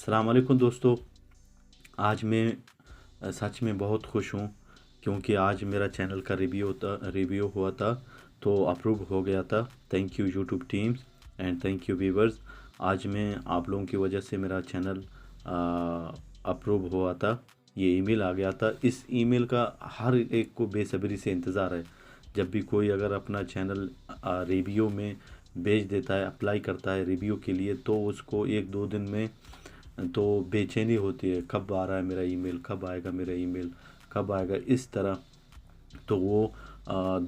السلام علیکم دوستو، آج میں سچ میں بہت خوش ہوں کیونکہ آج میرا چینل کا ریویو ہوا تھا تو اپروو ہو گیا تھا۔ Thank you YouTube teams and thank you viewers. آج میں آپ لوگوں کی وجہ سے میرا چینل اپروو ہوا تھا، یہ ای میل آ گیا تھا۔ اس ای میل کا ہر ایک کو بے صبری سے انتظار ہے۔ جب بھی کوئی اگر اپنا چینل ریویو میں بھیج دیتا ہے، اپلائی کرتا ہے ریویو کے لیے، تو اس کو 1-2 دن میں تو بے چینی ہوتی ہے، کب آ رہا ہے میرا ای میل، کب آئے گا میرا ای میل، کب آئے گا، اس طرح تو وہ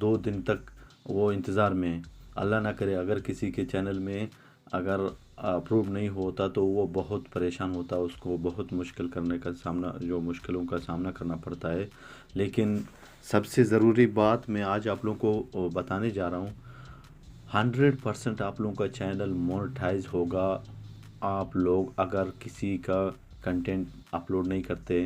2 دن تک وہ انتظار میں ہے۔ اللہ نہ کرے اگر کسی کے چینل میں اگر اپروو نہیں ہوتا تو وہ بہت پریشان ہوتا، اس کو بہت مشکلوں کا سامنا کرنا پڑتا ہے۔ لیکن سب سے ضروری بات میں آج آپ لوگوں کو بتانے جا رہا ہوں، 100% آپ لوگوں کا چینل مونیٹائز ہوگا۔ آپ لوگ اگر کسی کا کنٹینٹ اپلوڈ نہیں کرتے،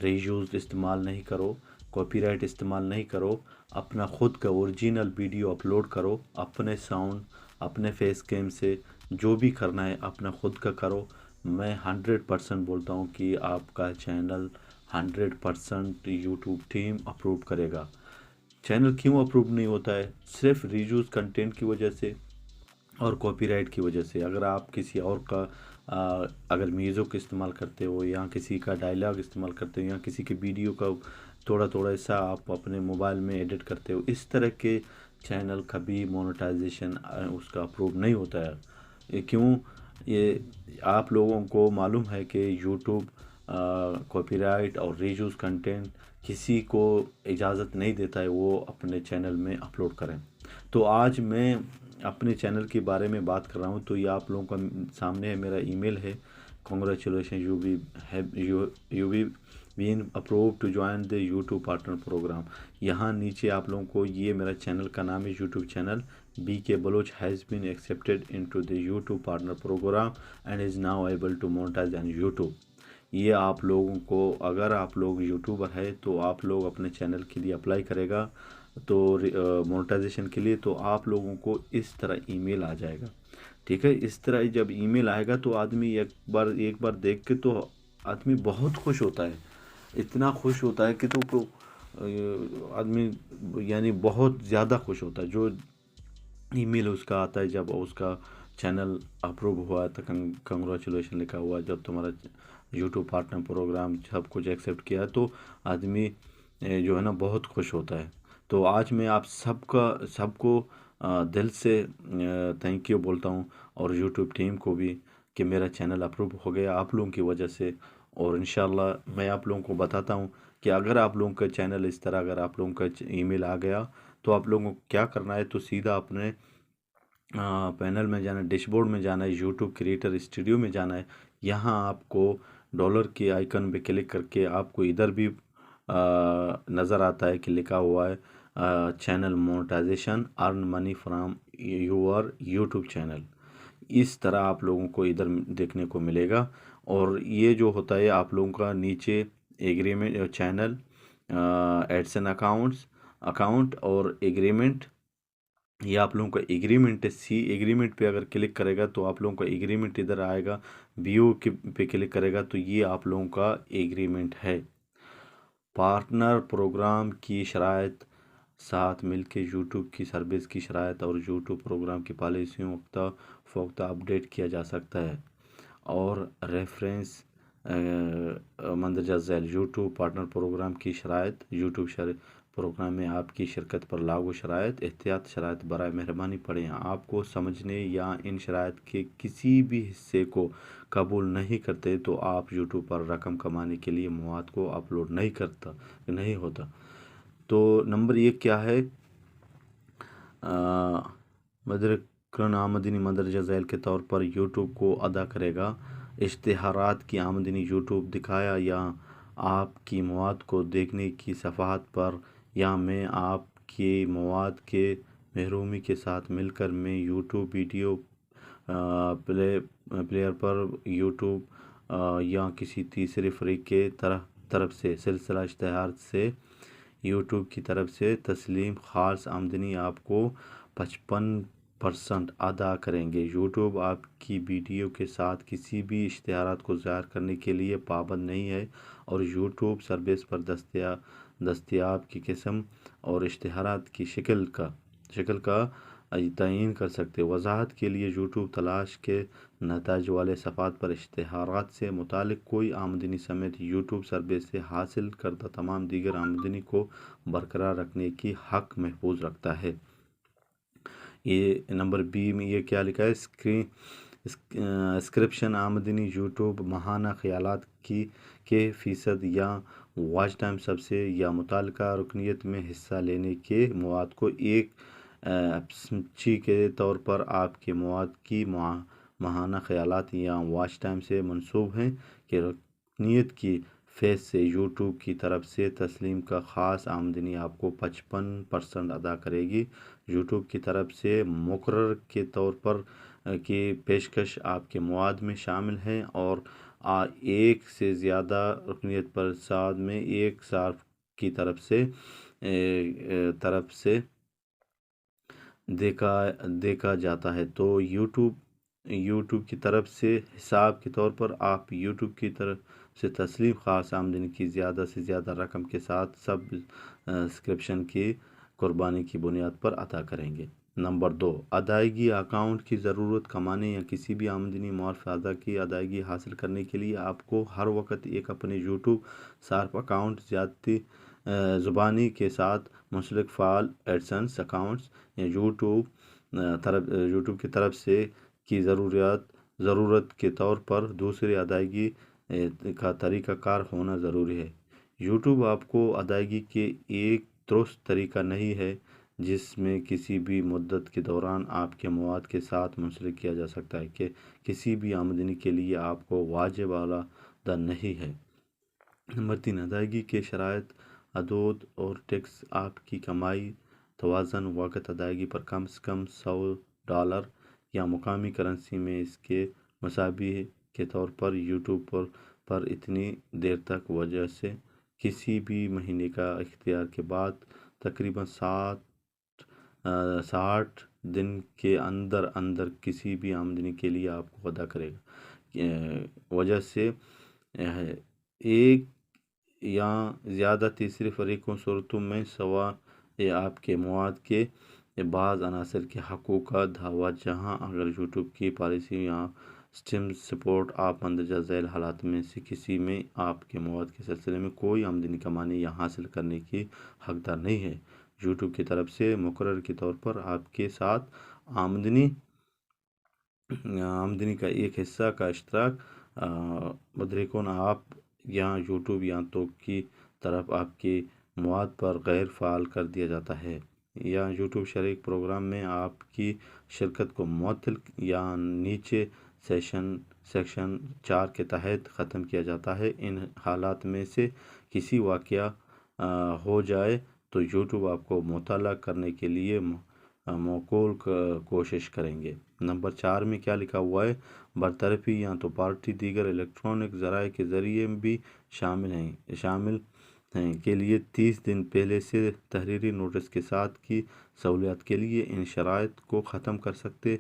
ریویوز استعمال نہیں کرو، کاپی رائٹ استعمال نہیں کرو، اپنا خود کا اوریجنل ویڈیو اپلوڈ کرو، اپنے ساؤنڈ، اپنے فیس کیم سے جو بھی کرنا ہے اپنا خود کا کرو، میں 100% بولتا ہوں کہ آپ کا چینل 100% یوٹیوب ٹیم اپروو کرے گا۔ چینل کیوں اپروو نہیں ہوتا ہے؟ صرف ریویوز کنٹینٹ کی وجہ سے اور کاپی رائٹ کی وجہ سے۔ اگر آپ کسی اور کا اگر میوزک استعمال کرتے ہو یا کسی کا ڈائلاگ استعمال کرتے ہو یا کسی کے ویڈیو کا تھوڑا حصہ آپ اپنے موبائل میں ایڈٹ کرتے ہو، اس طرح کے چینل کبھی مونیٹائزیشن اس کا اپروو نہیں ہوتا ہے۔ یہ کیوں؟ یہ آپ لوگوں کو معلوم ہے کہ یوٹیوب کاپی رائٹ اور ریویوز کنٹینٹ کسی کو اجازت نہیں دیتا ہے وہ اپنے چینل میں اپلوڈ کریں۔ تو آج میں اپنے چینل کے بارے میں بات کر رہا ہوں، تو یہ آپ لوگوں کا سامنے ہے، میرا ای میل ہے، congratulation you be been approved to join the YouTube partner program. یہاں نیچے آپ لوگوں کو یہ میرا چینل کا نام ہے، YouTube channel B K Baloch has been accepted into the YouTube partner program and is now able to monetise on YouTube. یہ آپ لوگوں کو، اگر آپ لوگ یوٹیوبر ہے تو آپ لوگ اپنے چینل کے لیے اپلائی کرے گا تو مونیٹائزیشن کے لیے، تو آپ لوگوں کو اس طرح ای میل آ جائے گا، ٹھیک ہے؟ اس طرح جب ای میل آئے گا تو آدمی ایک بار دیکھ کے تو آدمی بہت خوش ہوتا ہے، اتنا خوش ہوتا ہے کہ تو آدمی یعنی بہت زیادہ خوش ہوتا ہے جو ای میل اس کا آتا ہے جب اس کا چینل اپروو ہوا تو کنگریچولیشن لکھا ہوا، جب تمہارا یوٹیوب پارٹنر پروگرام سب کچھ ایکسیپٹ کیا تو آدمی جو ہے نا بہت خوش ہوتا ہے۔ تو آج میں آپ سب کو دل سے تھینک یو بولتا ہوں، اور یوٹیوب ٹیم کو بھی کہ میرا چینل اپروو ہو گیا آپ لوگوں کی وجہ سے۔ اور انشاءاللہ میں آپ لوگوں کو بتاتا ہوں کہ اگر آپ لوگوں کا چینل اس طرح اگر آپ لوگوں کا ای میل آ گیا تو آپ لوگوں کو کیا کرنا ہے، تو سیدھا اپنے پینل میں جانا ہے، ڈیش بورڈ میں جانا ہے، یوٹیوب کریٹر اسٹوڈیو میں جانا ہے۔ یہاں آپ کو ڈالر کے آئیکن پہ کلک کر کے آپ کو ادھر بھی نظر آتا ہے کہ لکھا ہوا ہے channel monetization earn money from your YouTube channel. اس طرح آپ لوگوں کو ادھر دیکھنے کو ملے گا، اور یہ جو ہوتا ہے آپ لوگوں کا نیچے ایگریمنٹ چینل ایڈسن اکاؤنٹ اور ایگریمنٹ، یہ آپ لوگوں کا ایگریمنٹ ہے۔ ایگریمنٹ پہ اگر کلک کرے گا تو آپ لوگوں کا ایگریمنٹ ادھر آئے گا، ویو پہ کلک کرے گا تو یہ آپ لوگوں کا ایگریمنٹ ہے۔ پارٹنر پروگرام کی شرائط ساتھ مل کے یوٹیوب کی سروس کی شرائط اور یوٹیوب پروگرام کی پالیسیوں وقتہ فوقتہ اپڈیٹ کیا جا سکتا ہے، اور ریفرنس مندرجہ ذیل یوٹیوب پارٹنر پروگرام کی شرائط، یوٹیوب پروگرام میں آپ کی شرکت پر لاگو شرائط، احتیاط شرائط برائے مہربانی پڑھیں۔ آپ کو سمجھنے یا ان شرائط کے کسی بھی حصے کو قبول نہیں کرتے تو آپ یوٹیوب پر رقم کمانے کے لیے مواد کو اپلوڈ نہیں ہوتا۔ تو نمبر 1 کیا ہے؟ مدرکن آمدنی مندرجہ ذیل کے طور پر یوٹیوب کو ادا کرے گا۔ اشتہارات کی آمدنی یوٹیوب دکھایا یا آپ کی مواد کو دیکھنے کی صفحات پر یا میں آپ کے مواد کے محرومی کے ساتھ مل کر میں یوٹیوب ویڈیو پلیئر پر یوٹیوب یا کسی تیسرے فریق کے طرف سے سلسلہ اشتہار سے یوٹیوب کی طرف سے تسلیم خالص آمدنی آپ کو 55 50% ادا کریں گے۔ یوٹیوب آپ کی ویڈیو کے ساتھ کسی بھی اشتہارات کو ظاہر کرنے کے لیے پابند نہیں ہے، اور یوٹیوب سروس پر دستیاب کی قسم اور اشتہارات کی شکل کا تعین کر سکتے۔ وضاحت کے لیے یوٹیوب تلاش کے نتائج والے صفحات پر اشتہارات سے متعلق کوئی آمدنی سمیت یوٹیوب سروس سے حاصل کردہ تمام دیگر آمدنی کو برقرار رکھنے کی حق محفوظ رکھتا ہے۔ یہ نمبر بی میں یہ کیا لکھا ہے، اسکرپشن آمدنی یوٹیوب ماہانہ خیالات کے فیصد یا واچ ٹائم سب سے یا متعلقہ رکنیت میں حصہ لینے کے مواد کو ایک ایپسمچی کے طور پر آپ کے مواد کی ماہانہ خیالات یا واچ ٹائم سے منسوب ہیں کہ رکنیت کی فیس سے یوٹیوب کی طرف سے تسلیم کا خاص آمدنی آپ کو 55% ادا کرے گی۔ یوٹیوب کی طرف سے مقرر کے طور پر کی پیشکش آپ کے مواد میں شامل ہے، اور ایک سے زیادہ رکنیت پر سال میں ایک صارف کی طرف سے دیکھا جاتا ہے۔ تو یوٹیوب کی طرف سے حساب کے طور پر آپ یوٹیوب کی طرف سے تسلیم خاص آمدنی کی زیادہ سے زیادہ رقم کے ساتھ سبسکرپشن کی قربانی کی بنیاد پر ادا کریں گے۔ نمبر 2، ادائیگی اکاؤنٹ کی ضرورت کمانے یا کسی بھی آمدنی معرف اعضاء کی ادائیگی حاصل کرنے کے لیے آپ کو ہر وقت ایک اپنے یوٹیوب صارف اکاؤنٹ ذاتی زبانی کے ساتھ منسلک فعال ایڈسنس اکاؤنٹس یا یوٹیوب کی طرف سے کی ضرورت کے طور پر دوسرے ادائیگی کا طریقہ کار ہونا ضروری ہے۔ یوٹیوب آپ کو ادائیگی کے ایک درست طریقہ نہیں ہے جس میں کسی بھی مدت کے دوران آپ کے مواد کے ساتھ منسلک کیا جا سکتا ہے، کہ کسی بھی آمدنی کے لیے آپ کو واجب الادا نہیں ہے۔ نمبر 3، ادائیگی کے شرائط، حدود اور ٹیکس۔ آپ کی کمائی توازن وقت ادائیگی پر کم سے کم $100 یا مقامی کرنسی میں اس کے مساوی کے طور پر یوٹیوب پر اتنی دیر تک وجہ سے کسی بھی مہینے کا اختیار کے بعد تقریباً 60 دن کے اندر کسی بھی آمدنی کے لیے آپ کو ادا کرے گا، وجہ سے ایک یا زیادہ تیسرے فریقوں صورتوں میں سواء آپ کے مواد کے بعض عناصر کے حقوق کا دعویٰ، جہاں اگر یوٹیوب کی پالیسی یا سسٹم سپورٹ آپ مندرجہ ذیل حالات میں سے کسی میں آپ کے مواد کے سلسلے میں کوئی آمدنی کمانے یا حاصل کرنے کی حقدار نہیں ہے، یوٹیوب کی طرف سے مقرر کے طور پر آپ کے ساتھ آمدنی کا ایک حصہ کا اشتراک مدرکون آپ یا یوٹیوب یا تو کی طرف آپ کے مواد پر غیر فعال کر دیا جاتا ہے، یا یوٹیوب شریک پروگرام میں آپ کی شرکت کو معطل یا نیچے سیکشن 4 کے تحت ختم کیا جاتا ہے۔ ان حالات میں سے کسی واقعہ ہو جائے تو یوٹیوب آپ کو مطالعہ کرنے کے لیے موکول کوشش کریں گے۔ نمبر 4 میں کیا لکھا ہوا ہے، برطرفی یا تو پارٹی دیگر الیکٹرانک ذرائع کے ذریعے بھی شامل ہیں کے لیے 30 دن پہلے سے تحریری نوٹس کے ساتھ کی سہولیات کے لیے ان شرائط کو ختم کر سکتے۔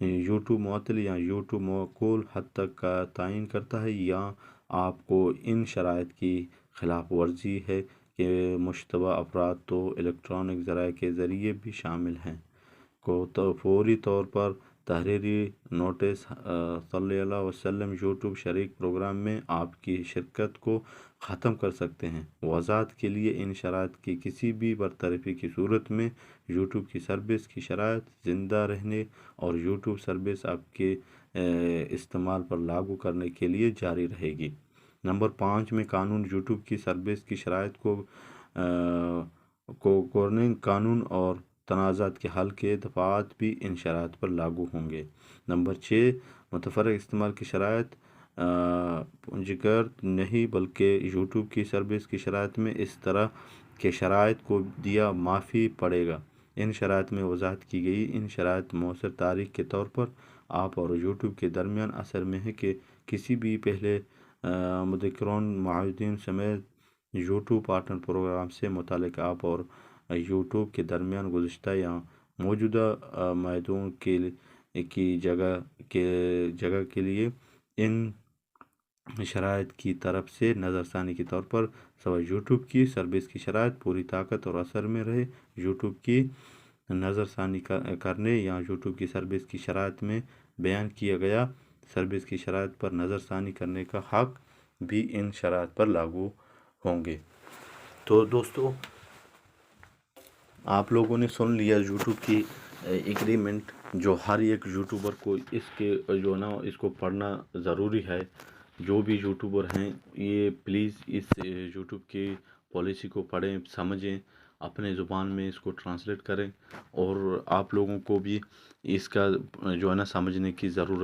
یوٹیوب معطل یا یوٹیوب موکول حد تک کا تعین کرتا ہے، یا آپ کو ان شرائط کی خلاف ورزی ہے کہ مشتبہ افراد تو الیکٹرانک ذرائع کے ذریعے بھی شامل ہیں کو تو فوری طور پر تحریری نوٹس صلی اللہ علیہ وسلم یوٹیوب شریک پروگرام میں آپ کی شرکت کو ختم کر سکتے ہیں۔ وضاحت کے لیے ان شرائط کی کسی بھی برطرفی کی صورت میں یوٹیوب کی سروس کی شرائط زندہ رہنے اور یوٹیوب سروس آپ کے استعمال پر لاگو کرنے کے لیے جاری رہے گی۔ نمبر 5 میں قانون، یوٹیوب کی سروس کی شرائط کو قانون اور تنازعات کے حل کے دفعات بھی ان شرائط پر لاگو ہوں گے۔ نمبر 6، متفرق استعمال کی شرائط پنجیکر نہیں بلکہ یوٹیوب کی سروس کی شرائط میں اس طرح کے شرائط کو دیا معافی پڑے گا۔ ان شرائط میں وضاحت کی گئی ان شرائط مؤثر تاریخ کے طور پر آپ اور یوٹیوب کے درمیان اثر میں ہے کہ کسی بھی پہلے مذکورہ معاہدین سمیت یوٹیوب پارٹنر پروگرام سے متعلق آپ اور یوٹیوب کے درمیان گزشتہ یا موجودہ معاہدوں کی جگہ کے لیے ان شرائط کی طرف سے نظر ثانی کے طور پر سوائے یوٹیوب کی سروس کی شرائط پوری طاقت اور اثر میں رہے یوٹیوب کی نظر ثانی کرنے یا یوٹیوب کی سروس کی شرائط میں بیان کیا گیا سروس کی شرائط پر نظر ثانی کرنے کا حق بھی ان شرائط پر لاگو ہوں گے۔ تو دوستو آپ لوگوں نے سن لیا یوٹیوب کی ایگریمنٹ جو ہر ایک یوٹیوبر کو اس کے جو نا اس کو پڑھنا ضروری ہے۔ جو بھی یوٹیوبر ہیں یہ پلیز اس یوٹیوب کی پالیسی کو پڑھیں سمجھیں اپنے زبان میں اس کو ٹرانسلیٹ کریں اور آپ لوگوں کو بھی اس کا جو ہے نا سمجھنے کی ضرورت